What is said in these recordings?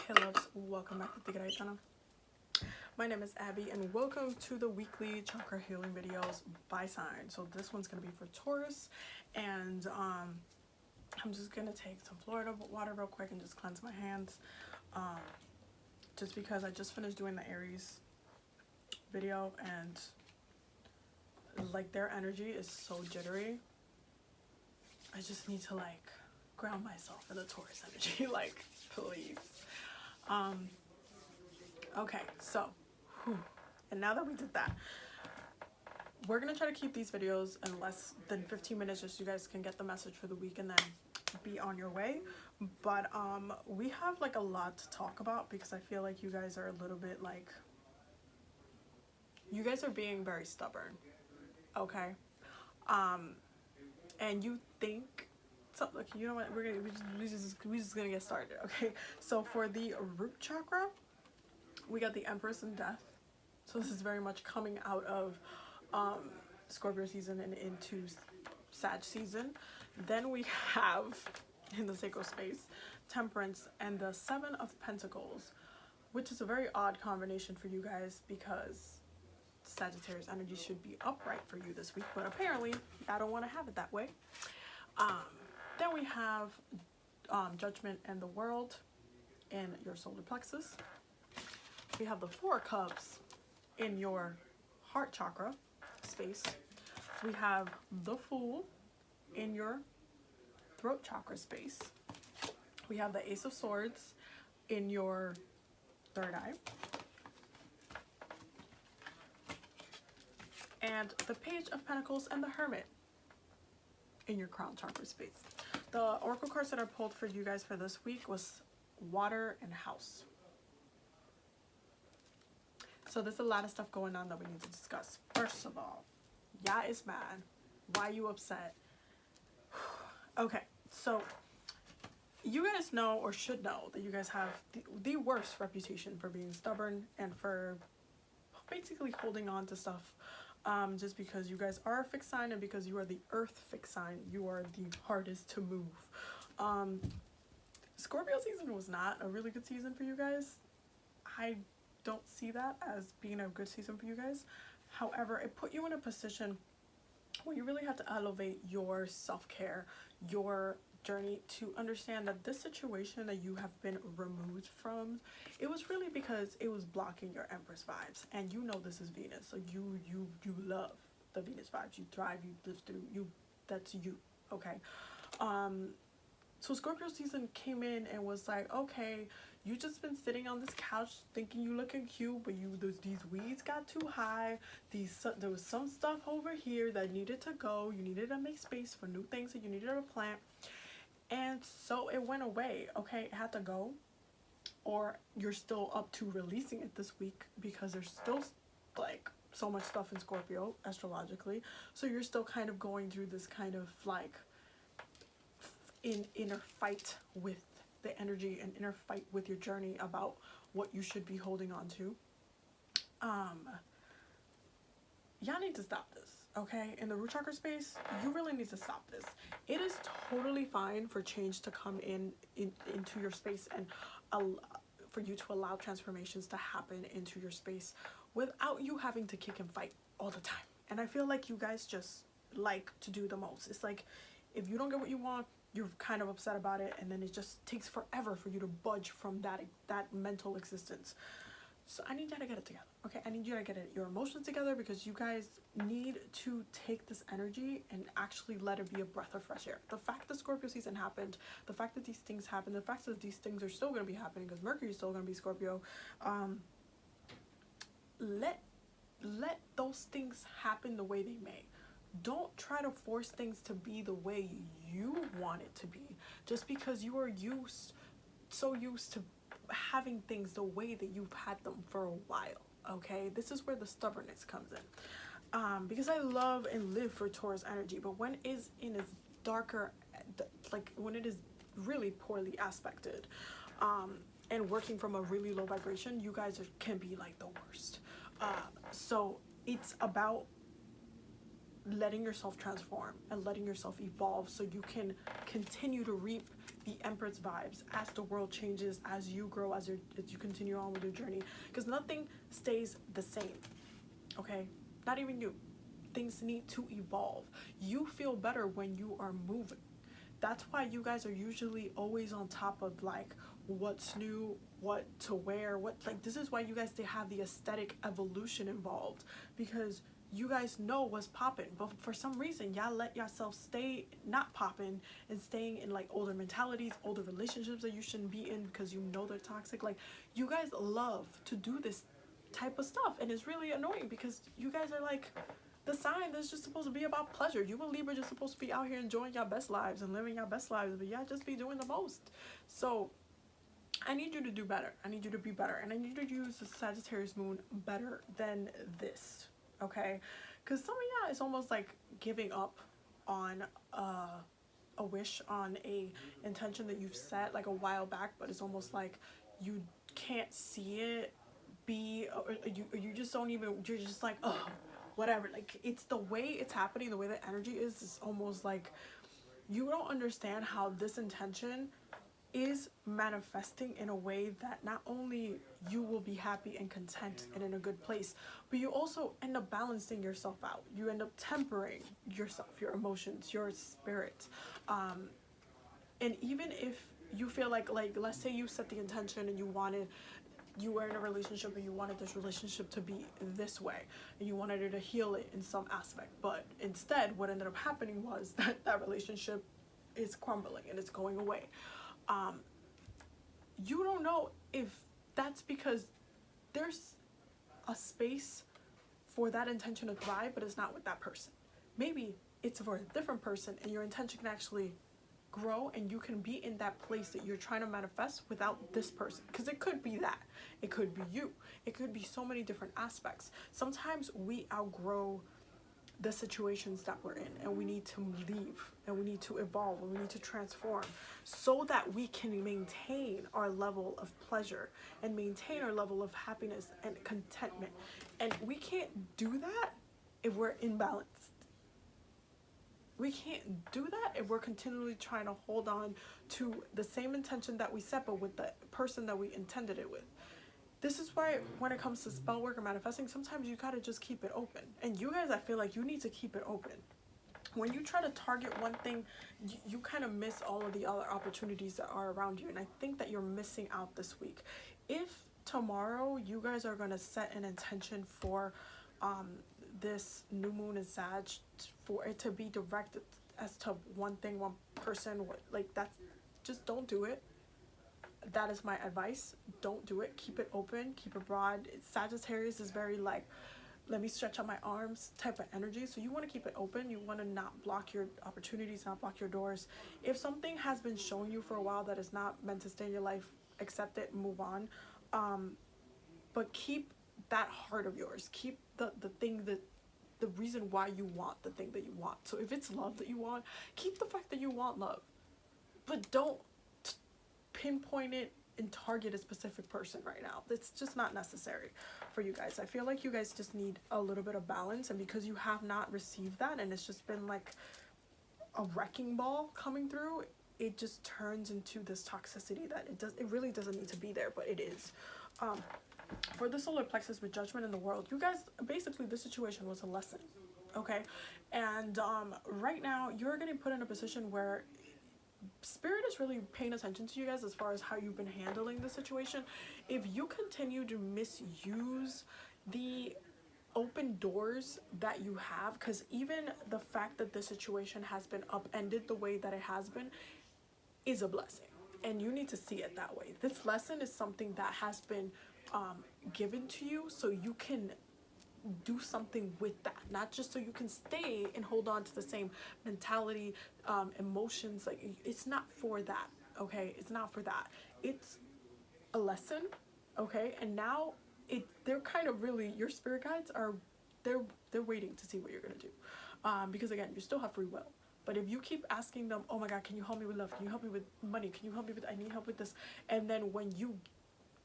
Hey loves, welcome back to TigeraGitana. My name is Abby and welcome to the weekly chakra healing videos by sign. So this one's going to be for Taurus, and I'm just going to take some Florida water real quick and just cleanse my hands. Just because I just finished doing the Aries video and like their energy is so jittery. I just need to like ground myself in the Taurus energy, like please. Okay, so and now that we did that, we're gonna try to keep these videos in less than 15 minutes just so you guys can get the message for the week and then be on your way. But we have like a lot to talk about because I feel like you guys are a little bit like, you guys are being very stubborn, okay? And you think so, like, you know what, we're just gonna get started. Okay, so for the root chakra, we got the Empress and Death. So this is very much coming out of Scorpio season and into Sag season. Then we have in the sacral space Temperance and the Seven of Pentacles, which is a very odd combination for you guys because Sagittarius energy should be upright for you this week, but apparently I don't want to have it that way. Then we have Judgment and the World in your solar plexus. We have the Four of Cups in your heart chakra space. We have the Fool in your throat chakra space. We have the Ace of Swords in your third eye. And the Page of Pentacles and the Hermit in your crown chakra space. The oracle cards that I pulled for you guys for this week was Water and House. So there's a lot of stuff going on that we need to discuss. First of all, Ya is mad. Why you upset? Okay, so you guys know or should know that you guys have the worst reputation for being stubborn and for basically holding on to stuff. Just because you guys are a fixed sign and because you are the earth fixed sign, you are the hardest to move. Scorpio season was not a really good season for you guys. I don't see that as being a good season for you guys. However, it put you in a position where you really had to elevate your self-care, your journey, to understand that this situation that you have been removed from, it was really because it was blocking your Empress vibes. And you know this is Venus, so you love the Venus vibes. You thrive, you live through, that's you, okay? So Scorpio season came in and was like, okay, you just been sitting on this couch thinking you looking cute, but these weeds got too high. There was some stuff over here that needed to go. You needed to make space for new things that you needed to plant. And so it went away, okay? It had to go. Or you're still up to releasing it this week because there's still like so much stuff in Scorpio astrologically. So you're still kind of going through this kind of like inner fight with the energy and inner fight with your journey about what you should be holding on to. Y'all need to stop this, okay? In the root chakra space, you really need to stop this. It is totally fine for change to come into your space and for you to allow transformations to happen into your space without you having to kick and fight all the time. And I feel like you guys just like to do the most. It's like if you don't get what you want, you're kind of upset about it, and then it just takes forever for you to budge from that mental existence. So I need you to get it together, okay? I need you to get your emotions together because you guys need to take this energy and actually let it be a breath of fresh air. The fact that Scorpio season happened, the fact that these things happened, the fact that these things are still going to be happening because Mercury is still going to be Scorpio, let those things happen the way they may. Don't try to force things to be the way you want it to be just because you are so used to having things the way that you've had them for a while, okay? This is where the stubbornness comes in. Because I love and live for Taurus energy, but when it is in its darker, like when it is really poorly aspected and working from a really low vibration, you guys can be like the worst. So it's about letting yourself transform and letting yourself evolve so you can continue to reap the Empress vibes as the world changes, as you grow, as you continue on with your journey, because nothing stays the same. Okay, not even you. Things need to evolve. You feel better when you are moving. That's why you guys are usually always on top of like what's new, what to wear, what, like, this is why you guys, they have the aesthetic evolution involved, because you guys know what's popping. But for some reason y'all let yourself stay not popping and staying in like older mentalities, older relationships that you shouldn't be in because you know they're toxic. Like, you guys love to do this type of stuff, and it's really annoying because you guys are like the sign that's just supposed to be about pleasure. You and Libra just supposed to be out here enjoying your best lives and living your best lives, but y'all just be doing the most. So I need you to do better. I need you to be better, and I need you to use the Sagittarius moon better than this, okay? Because some of y'all is almost like giving up on a wish, on a intention that you've set like a while back, but it's almost like you can't see it be, or you just don't even, you're just like, oh, whatever. Like, it's the way it's happening, the way the energy is almost like you don't understand how this intention is manifesting in a way that not only you will be happy and content and in a good place, but you also end up balancing yourself out. You end up tempering yourself, your emotions, your spirit. And even if you feel like let's say you set the intention and you were in a relationship and you wanted this relationship to be this way and you wanted it to heal it in some aspect, but instead what ended up happening was that relationship is crumbling and it's going away. You don't know if that's because there's a space for that intention to thrive, but it's not with that person. Maybe it's for a different person, and your intention can actually grow and you can be in that place that you're trying to manifest without this person. Because it could be that. It could be you. It could be so many different aspects. Sometimes we outgrow the situations that we're in, and we need to leave, and we need to evolve, and we need to transform so that we can maintain our level of pleasure and maintain our level of happiness and contentment. And we can't do that if we're imbalanced. We can't do that if we're continually trying to hold on to the same intention that we set, but with the person that we intended it with. This is why when it comes to spell work or manifesting, sometimes you gotta just keep it open. And you guys, I feel like you need to keep it open. When you try to target one thing, you kind of miss all of the other opportunities that are around you. And I think that you're missing out this week. If tomorrow you guys are gonna set an intention for this new moon in Sag, for it to be directed as to one thing, one person, like that's, just don't do it. That is my advice. Don't do it. Keep it open, keep it broad. Sagittarius is very like, let me stretch out my arms type of energy. So you want to keep it open. You want to not block your opportunities, not block your doors. If something has been showing you for a while that is not meant to stay in your life, accept it, move on. But keep that heart of yours. Keep the thing that, the reason why you want the thing that you want. So if it's love that you want, keep the fact that you want love. But don't pinpoint it and target a specific person right now. It's just not necessary for you guys. I feel like you guys just need a little bit of balance, and because you have not received that and it's just been like a wrecking ball coming through, it just turns into this toxicity that it really doesn't need to be there, but it is. For the solar plexus with judgment in the world, you guys, basically the situation was a lesson, okay? And right now you're getting put in a position where Spirit is really paying attention to you guys as far as how you've been handling the situation. If you continue to misuse the open doors that you have, because even the fact that the situation has been upended the way that it has been is a blessing, and you need to see it that way. This lesson is something that has been given to you so you can do something with that, not just so you can stay and hold on to the same mentality, emotions. Like, it's not for that, okay? It's not for that. It's a lesson, okay? And now they're kind of really, your spirit guides are, they're waiting to see what you're gonna do, because again, you still have free will. But if you keep asking them, oh my God, can you help me with love? Can you help me with money? Can you help me with, I need help with this? And then when you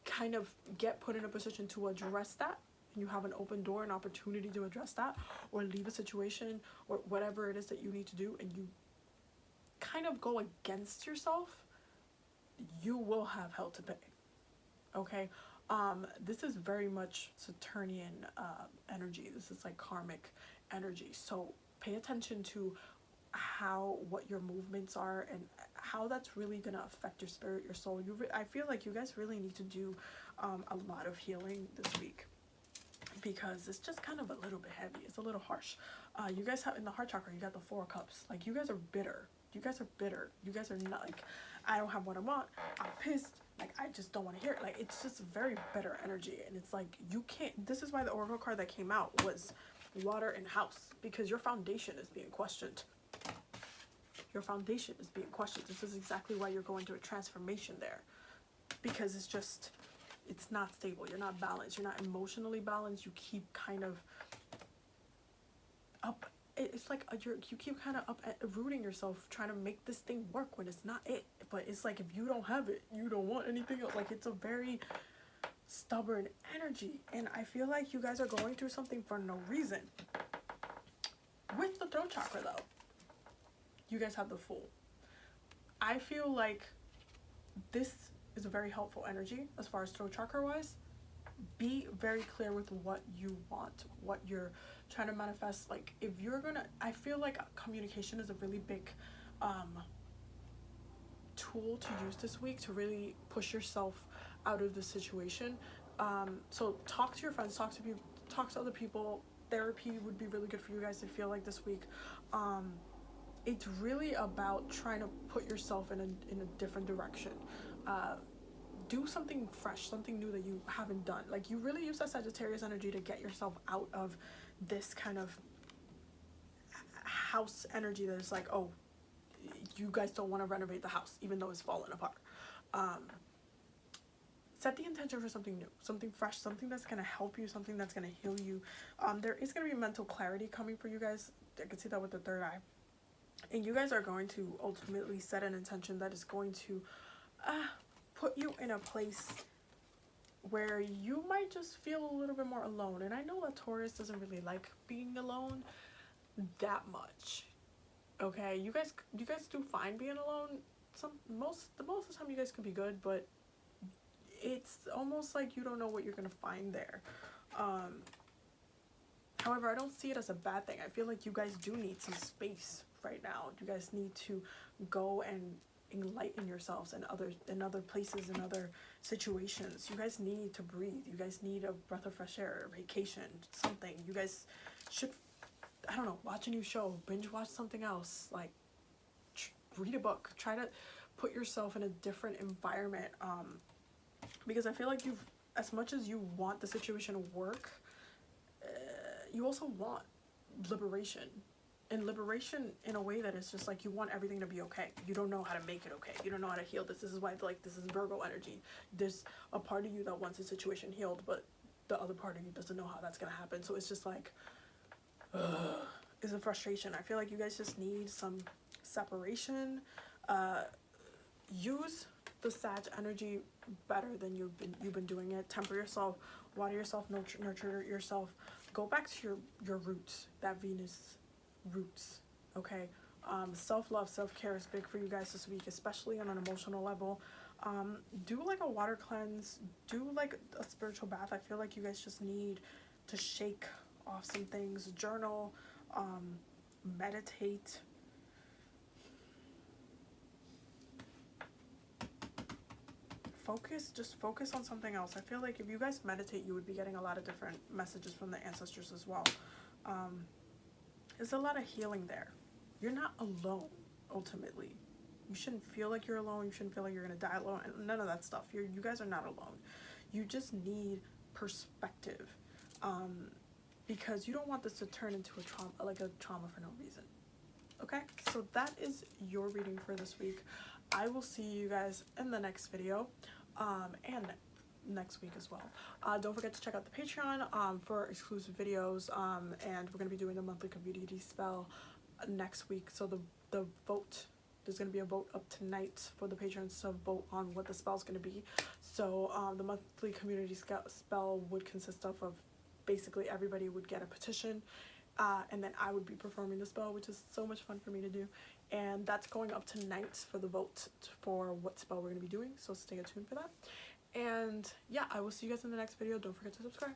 kind of get put in a position to address that, you have an open door, an opportunity to address that, or leave a situation, or whatever it is that you need to do, and you kind of go against yourself, you will have hell to pay. Okay, this is very much Saturnian energy. This is like karmic energy. So pay attention to what your movements are and how that's really gonna affect your spirit, your soul. I feel like you guys really need to do a lot of healing this week, because it's just kind of a little bit heavy. It's a little harsh. You guys have in the heart chakra, you got the 4 cups. Like, you guys are bitter. You guys are bitter. You guys are not like, I don't have what I want. I'm pissed. Like, I just don't want to hear it. Like, it's just very bitter energy. And it's like, you can't, this is why the oracle card that came out was water and house, because your foundation is being questioned. Your foundation is being questioned. This is exactly why you're going through a transformation there, because it's just, it's not stable. You're not balanced. You're not emotionally balanced. You keep kind of up. It's like you keep kind of up rooting yourself, trying to make this thing work when it's not it. But it's like, if you don't have it, you don't want anything else. Like, it's a very stubborn energy. And I feel like you guys are going through something for no reason. With the throat chakra, though, you guys have the Fool. I feel like this is a very helpful energy as far as throat chakra wise. Be very clear with what you want, what you're trying to manifest. Like, if you're gonna, I feel like communication is a really big tool to use this week to really push yourself out of the situation. So talk to your friends, talk to other people. Therapy would be really good for you guys to feel like this week. It's really about trying to put yourself in a different direction. Do something fresh, something new that you haven't done. Like, you really use that Sagittarius energy to get yourself out of this kind of house energy that is like, oh, you guys don't want to renovate the house even though it's falling apart. Set the intention for something new, something fresh, something that's going to help you, something that's going to heal you. There is going to be mental clarity coming for you guys. I can see that with the third eye. And you guys are going to ultimately set an intention that is going to put you in a place where you might just feel a little bit more alone. And I know that Taurus doesn't really like being alone that much. Okay, you guys do fine being alone. Most of the time you guys can be good, but it's almost like you don't know what you're gonna find there. However, I don't see it as a bad thing. I feel like you guys do need some space right now. You guys need to go and enlighten yourselves in other places, in other situations. You guys need to breathe. You guys need a breath of fresh air, a vacation, something. You guys should, I don't know, watch a new show, binge watch something else, like read a book. Try to put yourself in a different environment, because I feel like you've, as much as you want the situation to work, you also want liberation. And liberation in a way that is just like, you want everything to be okay. You don't know how to make it okay. You don't know how to heal this. This is why, like, this is Virgo energy. There's a part of you that wants the situation healed, but the other part of you doesn't know how that's gonna happen. So it's just like, it's a frustration. I feel like you guys just need some separation. Use the Sag energy better than you've been doing it. Temper yourself, water yourself, nurture yourself. Go back to your roots, that Venus roots. Okay, self-love, self-care is big for you guys this week, especially on an emotional level. Do like a water cleanse, do like a spiritual bath. I feel like you guys just need to shake off some things. Journal, meditate. Just focus on something else. I feel like if you guys meditate, you would be getting a lot of different messages from the ancestors as well. There's a lot of healing there. You're not alone, ultimately. You shouldn't feel like you're alone. You shouldn't feel like you're gonna die alone. None of that stuff. You guys are not alone. You just need perspective, because you don't want this to turn into a trauma for no reason. Okay, so that is your reading for this week. I will see you guys in the next video, and next week as well. Don't forget to check out the Patreon for exclusive videos, and we're going to be doing the monthly community spell next week. So the vote, there's going to be a vote up tonight for the patrons to vote on what the spell is going to be. So the monthly community spell would consist of basically everybody would get a petition, and then I would be performing the spell, which is so much fun for me to do. and that's going up tonight for the vote for what spell we're going to be doing, so stay tuned for that. And yeah, I will see you guys in the next video. Don't forget to subscribe.